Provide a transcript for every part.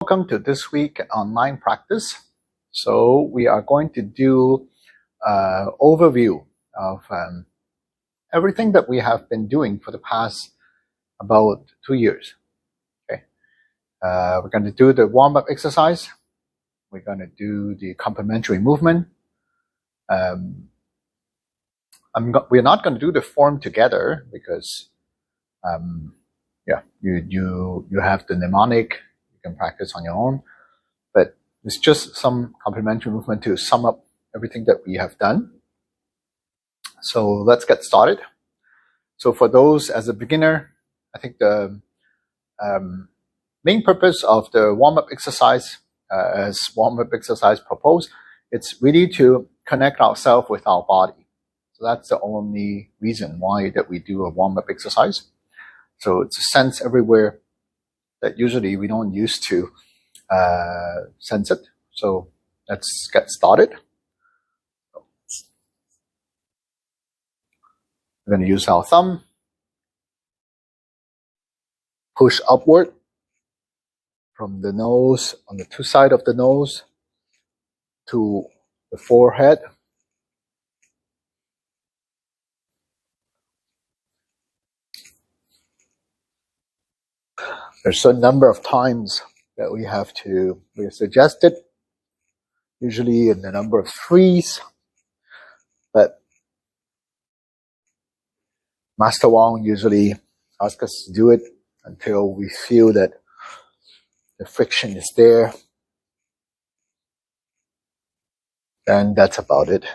welcome to this week online practice. So we are going to do an overview of everything that we have been doing for the past about 2 years. Okay, we're going to do the warm-up exercise. We're going to do the complementary movement. We're not going to do the form together because you have the mnemonic. You can practice on your own, but it's just some complementary movement to sum up everything that we have done. So let's get started. So for those as a beginner, I think the main purpose of the warm-up exercise, as warm-up exercise proposed, it's really to connect ourselves with our body. So that's the only reason why that we do a warm-up exercise. So it's a sense everywhere that usually we don't use to sense it. So let's get started. We're going to use our thumb, push upward from the nose, on the two sides of the nose to the forehead. There's a number of times that we are suggested, usually in the number of 3s, but Master Wong usually asks us to do it until we feel that the friction is there. Then that's about it.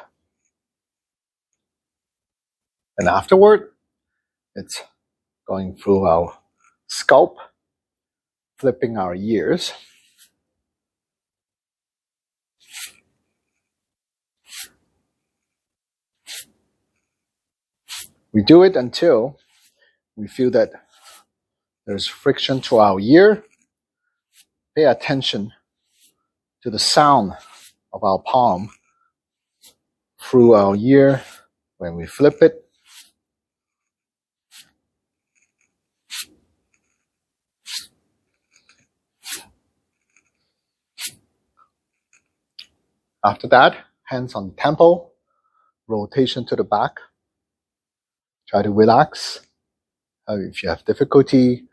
And afterward, it's going through our scalp, flipping our ears. We do it until we feel that there's friction to our ear. Pay attention to the sound of our palm through our ear when we flip it. After that, hands on the temple, rotation to the back. Try to relax. If you have difficulty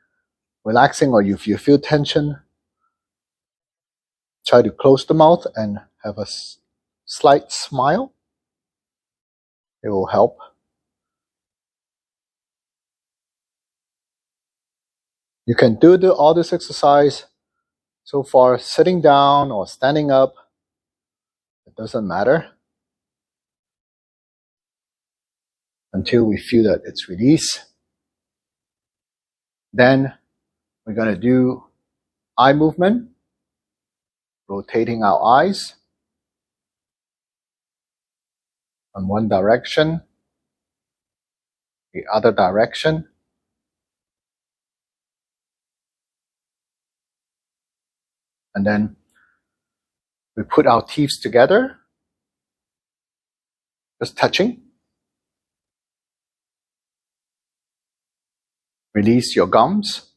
relaxing or if you feel tension, try to close the mouth and have a slight smile. It will help. You can do all this exercise so far sitting down or standing up. It doesn't matter until we feel that it's released. Then we're going to do eye movement, rotating our eyes in one direction, the other direction. And then we put our teeth together, just touching. Release your gums.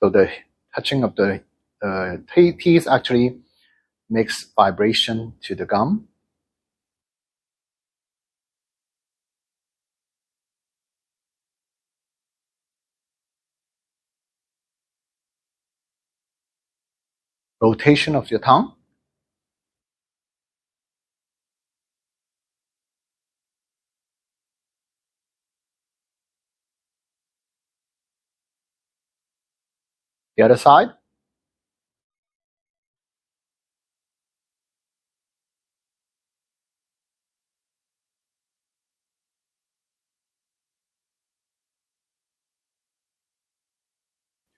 So the touching of the teeth actually makes vibration to the gum. Rotation of your tongue. The other side.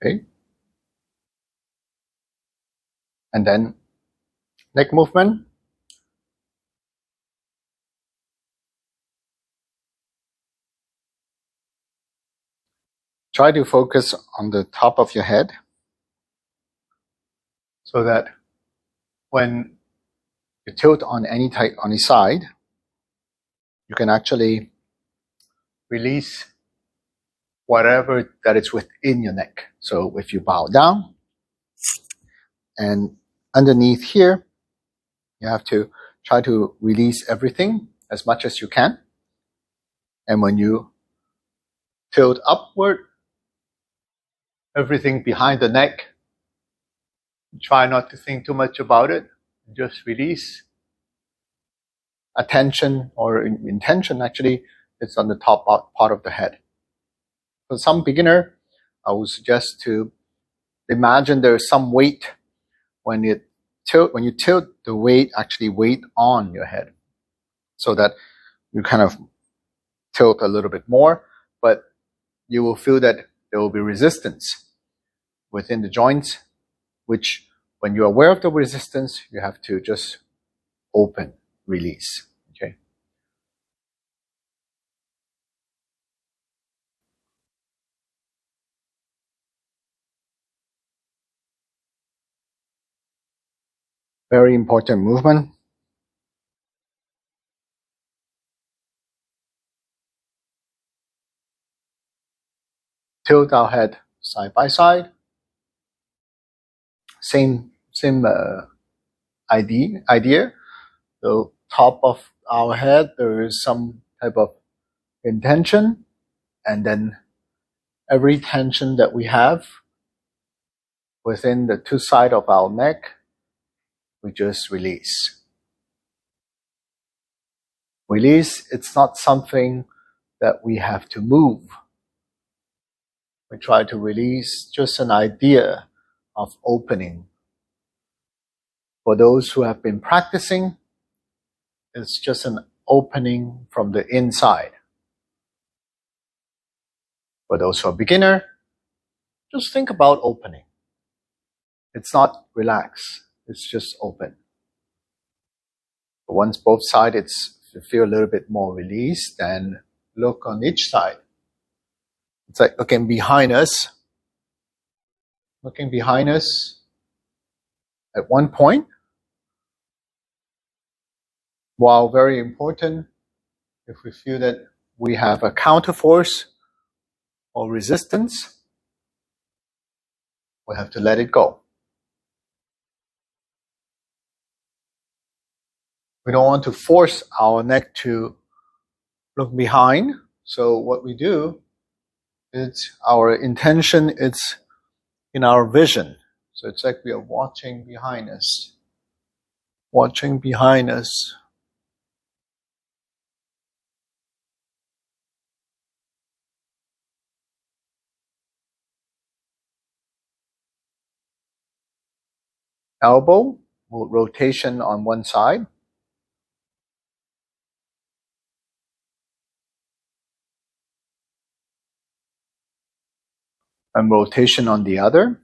Okay. And then neck movement. Try to focus on the top of your head so that when you tilt on any side, you can actually release whatever that is within your neck. So if you bow down, and underneath here, you have to try to release everything as much as you can. And when you tilt upward, everything behind the neck, try not to think too much about it. Just release. Attention or intention actually is on the top part of the head. For some beginner, I would suggest to imagine there is some weight. When you tilt the weight, actually weight on your head, so that you kind of tilt a little bit more, but you will feel that there will be resistance within the joints, which when you're aware of the resistance, you have to just open, release. Okay. Very important movement. Tilt our head side by side. Same idea. The top of our head, there is some type of intention, and then every tension that we have within the two sides of our neck, we just release. Release, it's not something that we have to move. We try to release just an idea of opening. For those who have been practicing, it's just an opening from the inside. For those who are beginner, just think about opening. It's not relax, it's just open. But once both sides you feel a little bit more released, then look on each side. It's like looking behind us. Looking behind us at one point. While very important, if we feel that we have a counterforce or resistance, we have to let it go. We don't want to force our neck to look behind. So what we do is our intention, it's in our vision. So it's like we are watching behind us. Watching behind us. Elbow, rotation on one side. And rotation on the other.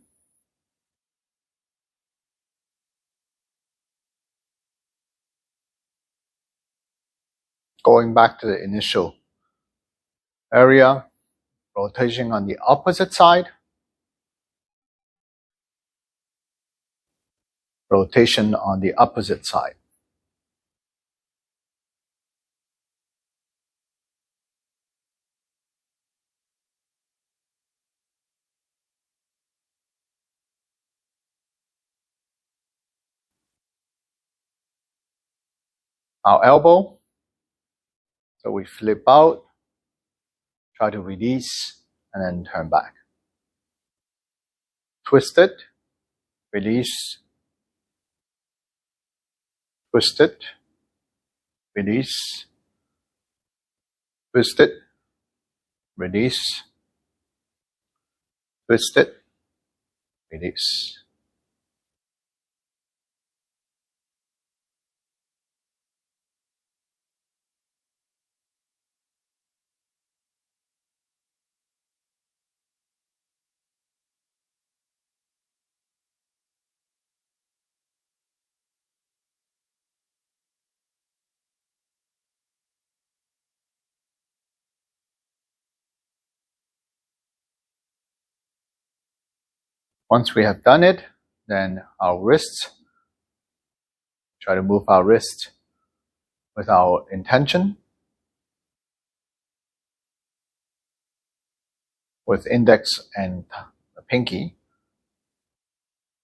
Going back to the initial area, rotation on the opposite side. Rotation on the opposite side. Our elbow. So we flip out, try to release, and then turn back. Twist it, release, twist it, release, twist it, release, twist it, release. Once we have done it, then our wrists, try to move our wrist with our intention. with index and pinky.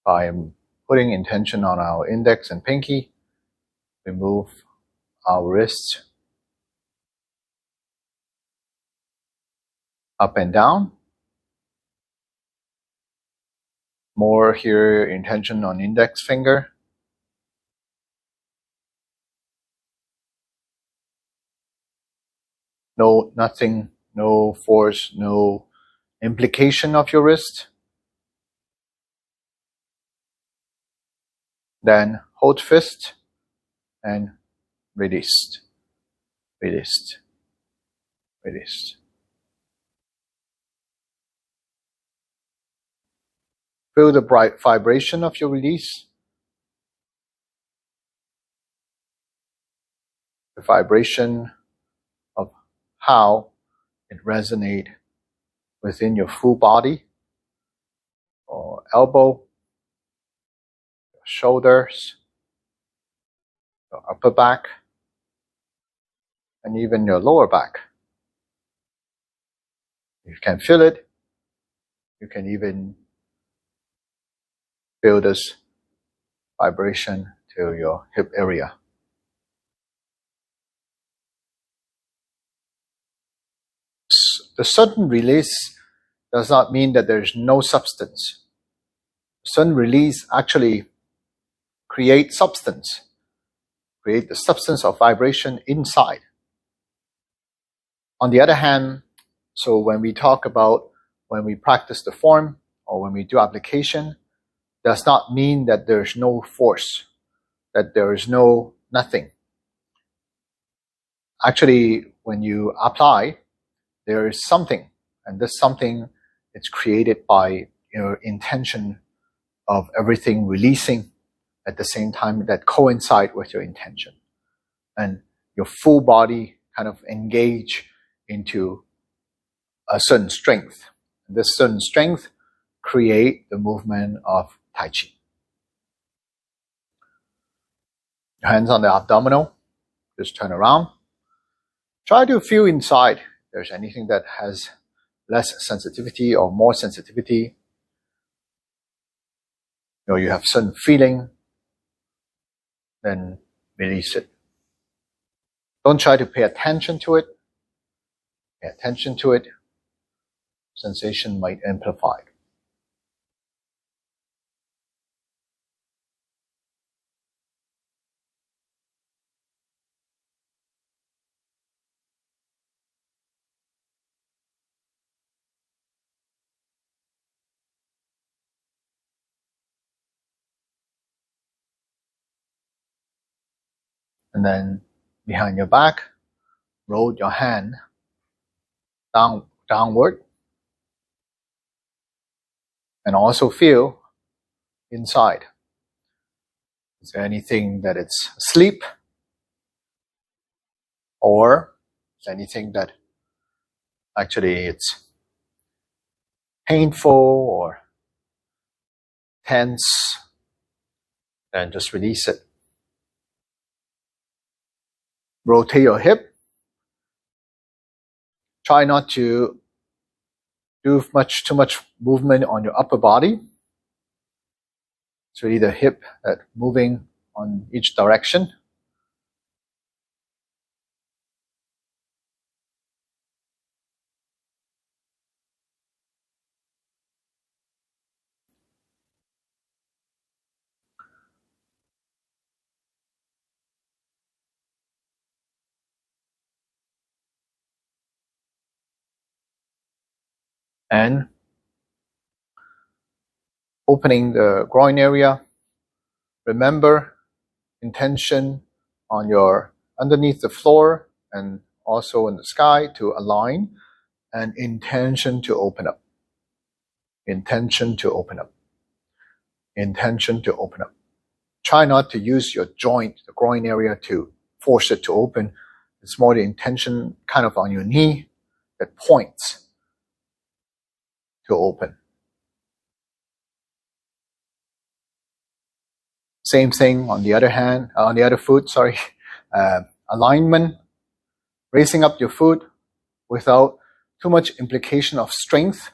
By putting intention on our index and pinky, we move our wrist up and down. More here, intention on index finger. Nothing, no force, no implication of your wrist. Then hold fist and released, released, released. Feel the bright vibration of your release. The vibration of how it resonates within your full body, or elbow, your shoulders, your upper back, and even your lower back. You can feel it. You can even feel this vibration to your hip area. The sudden release does not mean that there is no substance. Sudden release actually creates substance, create the substance of vibration inside. On the other hand, so when we talk about when we practice the form or when we do application, does not mean that there's no force, that there is nothing. Actually, when you apply, there is something, and this something is created by your intention of everything releasing at the same time that coincide with your intention. And your full body kind of engage into a certain strength. This certain strength create the movement of Tai Chi. Your hands on the abdominal, just turn around. Try to feel inside if there's anything that has less sensitivity or more sensitivity. You have certain feeling, then release it. Don't try to pay attention to it. Pay attention to it. Sensation might amplify. And then behind your back, roll your hand downward. And also feel inside. Is there anything that it's asleep? Or is there anything that actually it's painful or tense? Then just release it. Rotate your hip. Try not to do too much movement on your upper body. It's really the hip that moving on each direction. And opening the groin area. Remember intention on your underneath the floor and also in the sky to align, and intention to open up. Intention to open up. Intention to open up. Try not to use your joint, the groin area, to force it to open. It's more the intention kind of on your knee that points to open. Same thing on the other hand, on the other foot, sorry. Alignment, raising up your foot without too much implication of strength.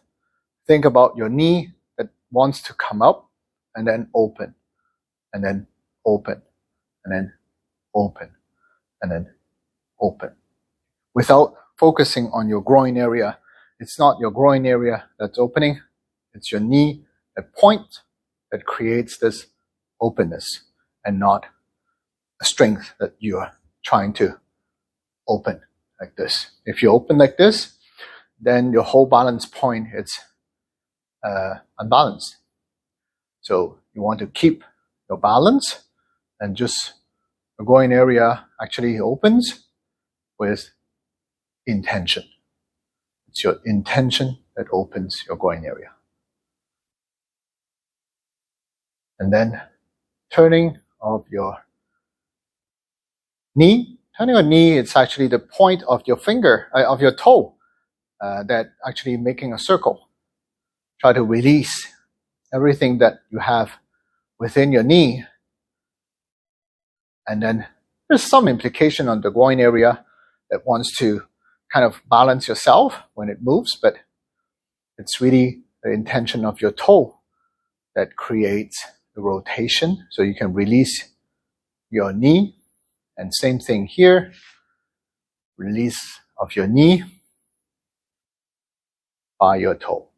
think about your knee that wants to come up and then open, and then open, and then open, and then open. Without focusing on your groin area. It's not your groin area that's opening. It's your knee, that point that creates this openness, and not a strength that you're trying to open like this. If you open like this, then your whole balance point is unbalanced. So you want to keep your balance, and just the groin area actually opens with intention. It's your intention that opens your groin area. And then turning of your knee. Turning your knee, it's actually the point of your finger, of your toe, that actually making a circle. Try to release everything that you have within your knee. And then there's some implication on the groin area that wants to kind of balance yourself when it moves, but it's really the intention of your toe that creates the rotation. So you can release your knee, and same thing here, release of your knee by your toe.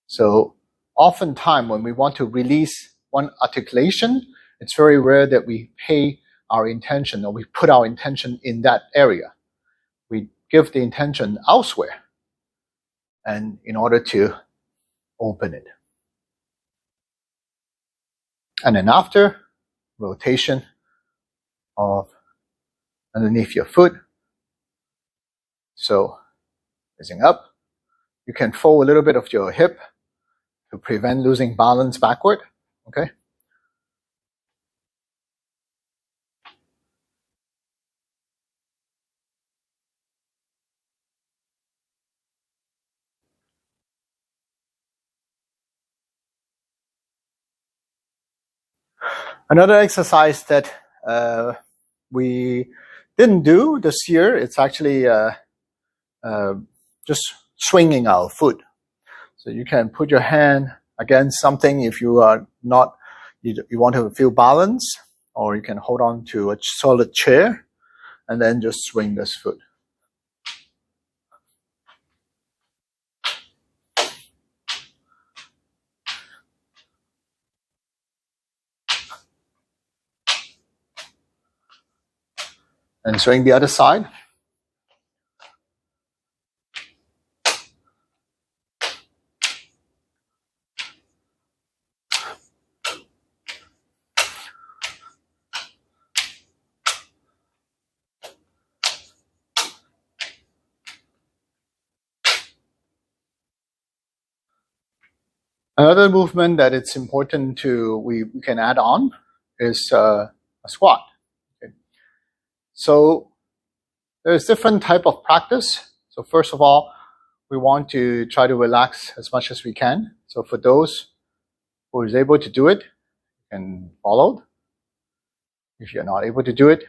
So oftentimes when we want to release one articulation, it's very rare that we pay our intention, or we put our intention in that area. We give the intention elsewhere, and in order to open it. And then after, rotation of underneath your foot. So raising up, you can fold a little bit of your hip to prevent losing balance backward. Okay. Another exercise that we didn't do this year, it's actually just swinging our foot. So you can put your hand against something if you are not, you want to feel balance, or you can hold on to a solid chair and then just swing this foot. And swing the other side. Another movement that it's important to we can add on is a squat. Okay. So there's different type of practice. So first of all, we want to try to relax as much as we can. So for those who is able to do it, you can follow. If you're not able to do it,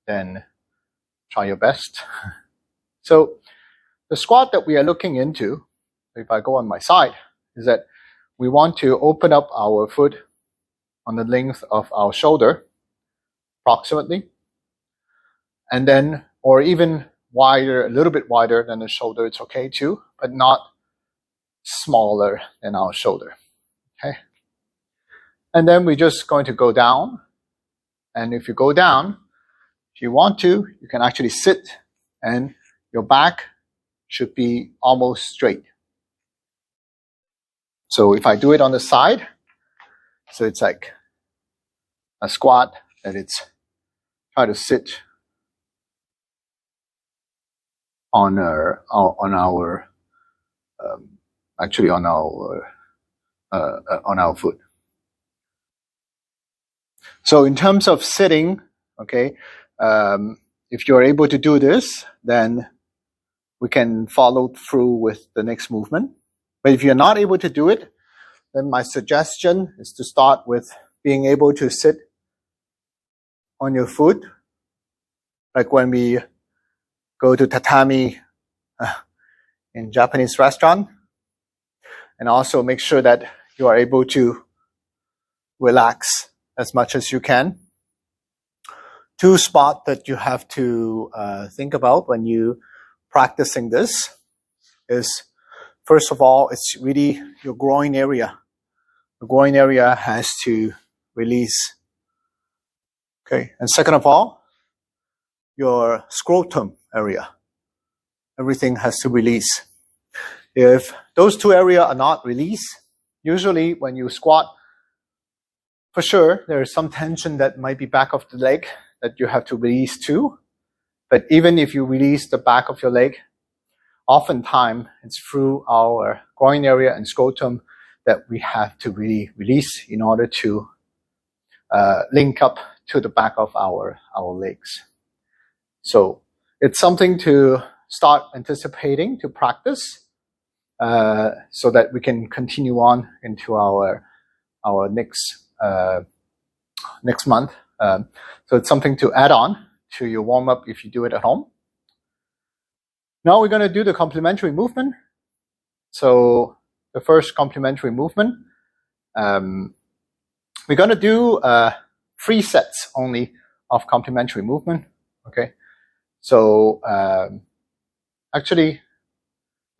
then try your best. So the squat that we are looking into, if I go on my side, is that we want to open up our foot on the length of our shoulder, approximately, and then, or even wider, a little bit wider than the shoulder, it's okay too, but not smaller than our shoulder, okay? And then we're just going to go down, and if you go down, if you want to, you can actually sit, and your back should be almost straight. So if I do it on the side, so it's like a squat, and it's try to sit on our foot. So in terms of sitting, okay, if you're able to do this, then we can follow through with the next movement. But if you're not able to do it, then my suggestion is to start with being able to sit on your foot, like when we go to tatami in Japanese restaurant. and also make sure that you are able to relax as much as you can. Two spots that you have to think about when you practicing this is, first of all, it's really your groin area. The groin area has to release. Okay, and second of all, your scrotum area. Everything has to release. If those two areas are not released, usually when you squat, for sure, there is some tension that might be back of the leg that you have to release too. But even if you release the back of your leg, oftentimes it's through our groin area and scrotum that we have to really release in order to link up to the back of our legs. So it's something to start anticipating, to practice, so that we can continue on into our next month. So it's something to add on to your warm-up if you do it at home. Now we're going to do the complementary movement. So the first complementary movement, we're going to do 3 sets only of complementary movement. Okay, so actually,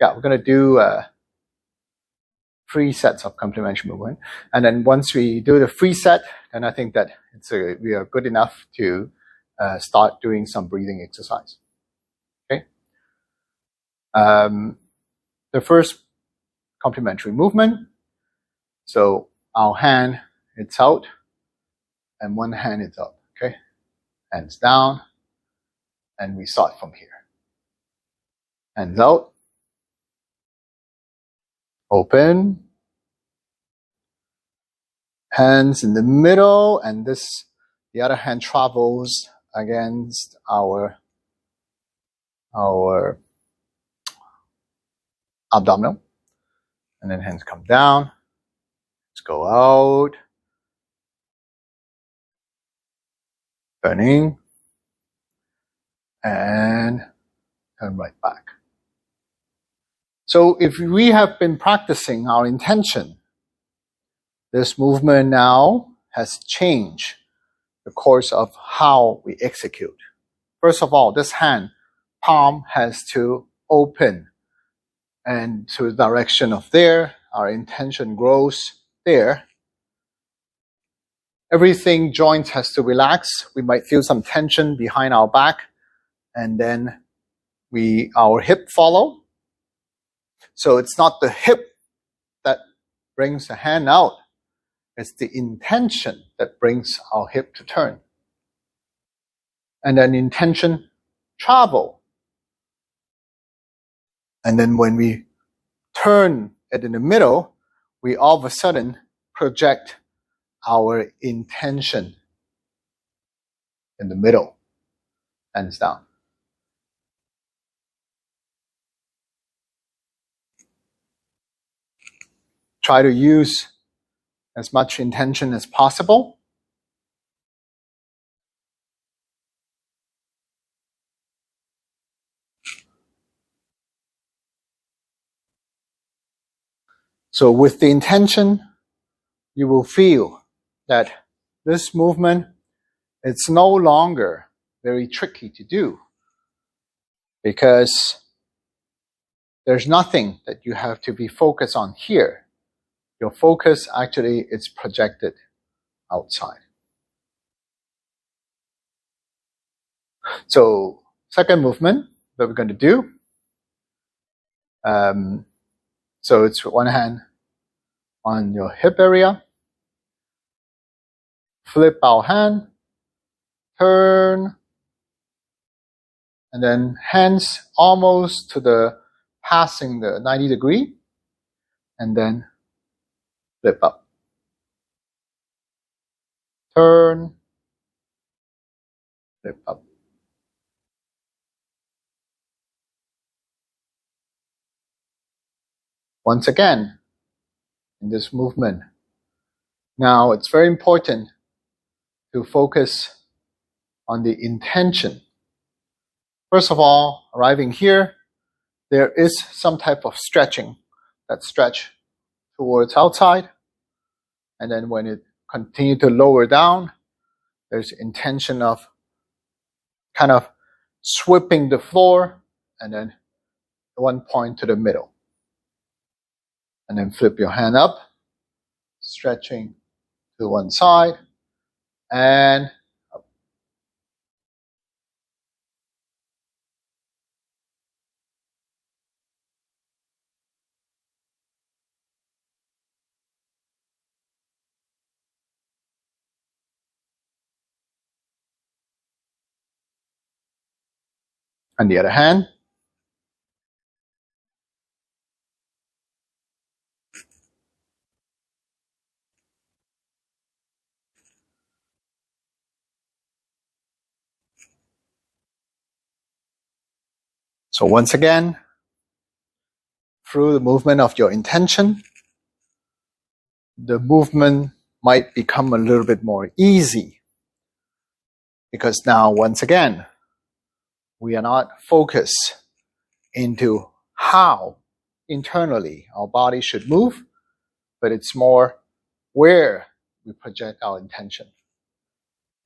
yeah, we're going to do 3 sets of complementary movement, and then once we do the 3 set, then I think that we are good enough to start doing some breathing exercise. Okay, the first complementary movement. So our hand, it's out, and one hand is up. Okay, hands down, and we start from here. Hands out, open, hands in the middle, and the other hand travels against our abdominal, and then hands come down. Let's go out, turning, and turn right back. So if we have been practicing our intention, this movement now has changed the course of how we execute. First of all, this hand, palm has to open and to the direction of there. Our intention grows there. Everything, joints has to relax. We might feel some tension behind our back, and then our hip follow. So it's not the hip that brings the hand out. It's the intention that brings our hip to turn. And then intention travel. And then when we turn it in the middle, we all of a sudden project our intention in the middle, hands down. Try to use as much intention as possible. So with the intention, you will feel that this movement, it's no longer very tricky to do, because there's nothing that you have to be focused on here. Your focus actually is projected outside. So second movement that we're going to do. So it's one hand on your hip area. Flip our hand, turn, and then hands almost to the passing the 90 degree, and then flip up. Turn, flip up. Once again, in this movement. Now, it's very important to focus on the intention. First of all, arriving here, there is some type of stretching. That stretch towards outside. And then when it continues to lower down, there's intention of kind of sweeping the floor and then one point to the middle. And then flip your hand up, stretching to one side and up. On the other hand, so once again, through the movement of your intention, the movement might become a little bit more easy. Because now, once again, we are not focused into how internally our body should move, but it's more where we project our intention.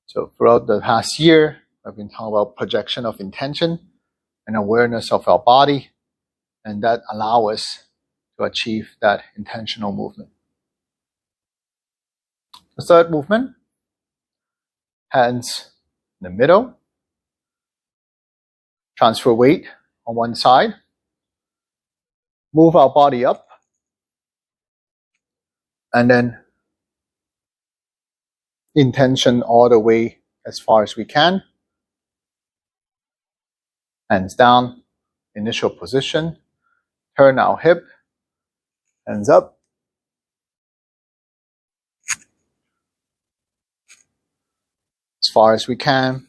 So throughout the past year, I've been talking about projection of intention and awareness of our body, and that allows us to achieve that intentional movement. The third movement, hands in the middle, transfer weight on one side, move our body up, and then intention all the way as far as we can. Hands down, initial position, turn our hip, hands up. As far as we can.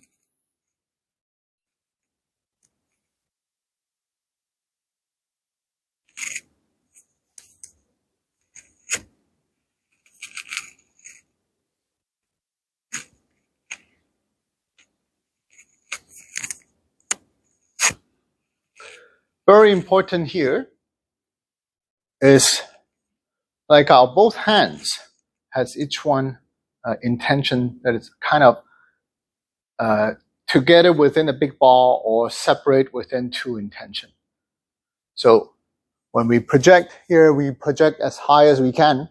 Very important here is like our both hands has each one intention that is kind of together within a big ball or separate within two intention. So when we project here, we project as high as we can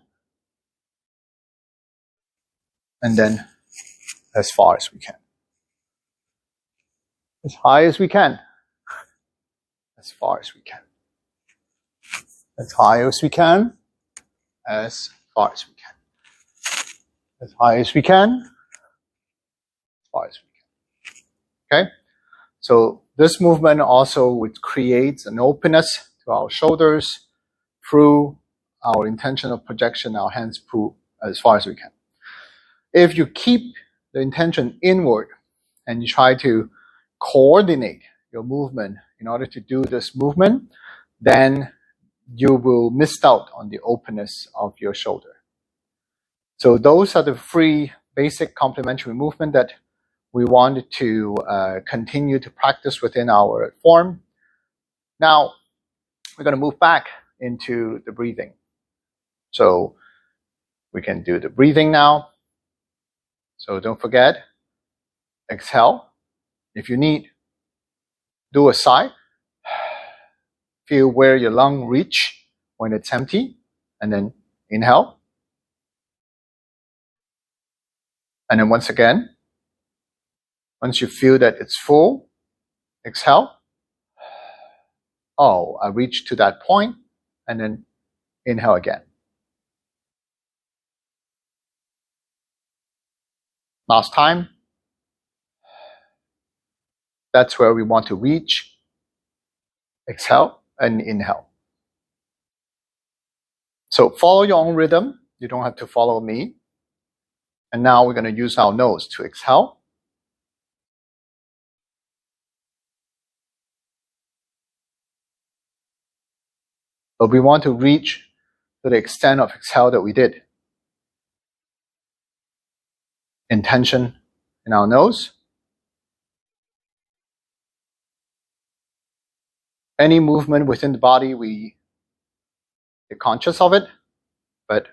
and then as far as we can. As high as we can. As far as we can. As high as we can. As far as we can. As high as we can. As far as we can. Okay? So this movement also creates an openness to our shoulders through our intention of projection, our hands pull as far as we can. If you keep the intention inward and you try to coordinate your movement in order to do this movement, then you will miss out on the openness of your shoulder. So those are the three basic complementary movements that we want to continue to practice within our form. Now, we're going to move back into the breathing. So we can do the breathing now. So don't forget, exhale. If you need, do a sigh. Feel where your lung reach when it's empty, and then inhale. And then once again, once you feel that it's full, exhale. Oh, I reached to that point, and then inhale again. Last time. That's where we want to reach. Exhale and inhale. So follow your own rhythm. You don't have to follow me. And now we're going to use our nose to exhale. But we want to reach to the extent of exhale that we did. Intention in our nose. Any movement within the body, we get conscious of it. but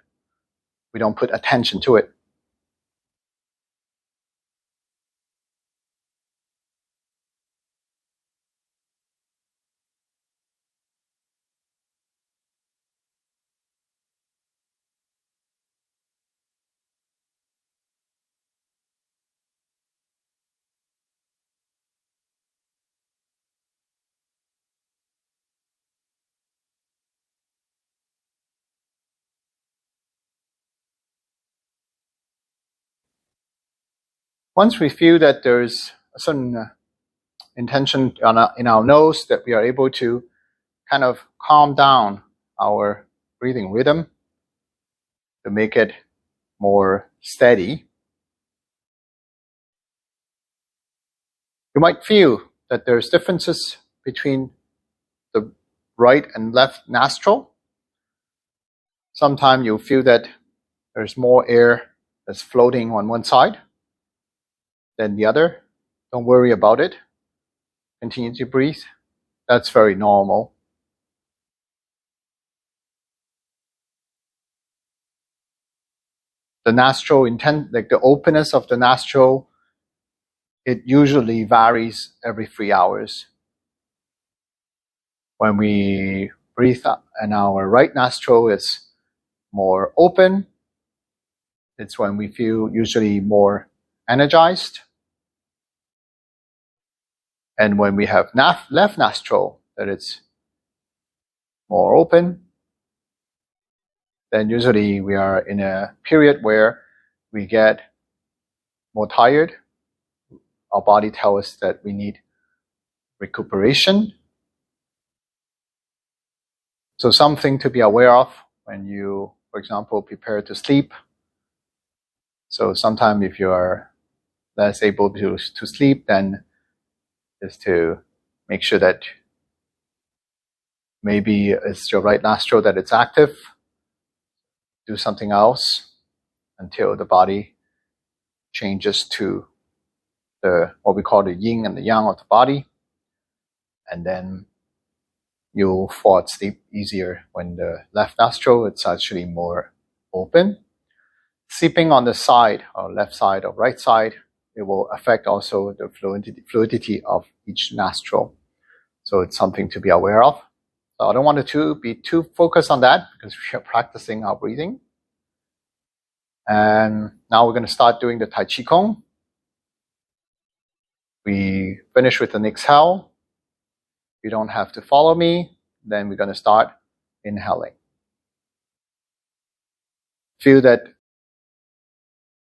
we don't put attention to it. Once we feel that there's a certain intention in our nose, that we are able to kind of calm down our breathing rhythm to make it more steady, you might feel that there's differences between the right and left nostril. Sometimes you'll feel that there's more air that's floating on one side than the other. Don't worry about it. Continue to breathe. That's very normal. The nostril like the openness of the nostril, it usually varies every 3 hours. When we breathe and our right nostril is more open, it's when we feel usually more energized. And when we have left nostril that it's more open, then usually we are in a period where we get more tired. Our body tells us that we need recuperation. So something to be aware of when you, for example, prepare to sleep. So sometimes if you are less able to sleep, then is to make sure that maybe it's your right nostril that it's active. Do something else until the body changes to what we call the yin and the yang of the body. And then you'll fall asleep easier when the left nostril it's actually more open. Sleeping on the side or left side or right side, it will affect also the fluidity of each nostril. So it's something to be aware of. So I don't want to be too focused on that because we are practicing our breathing. And now we're going to start doing the Tai Chi Kung. We finish with an exhale. You don't have to follow me. Then we're going to start inhaling. Feel that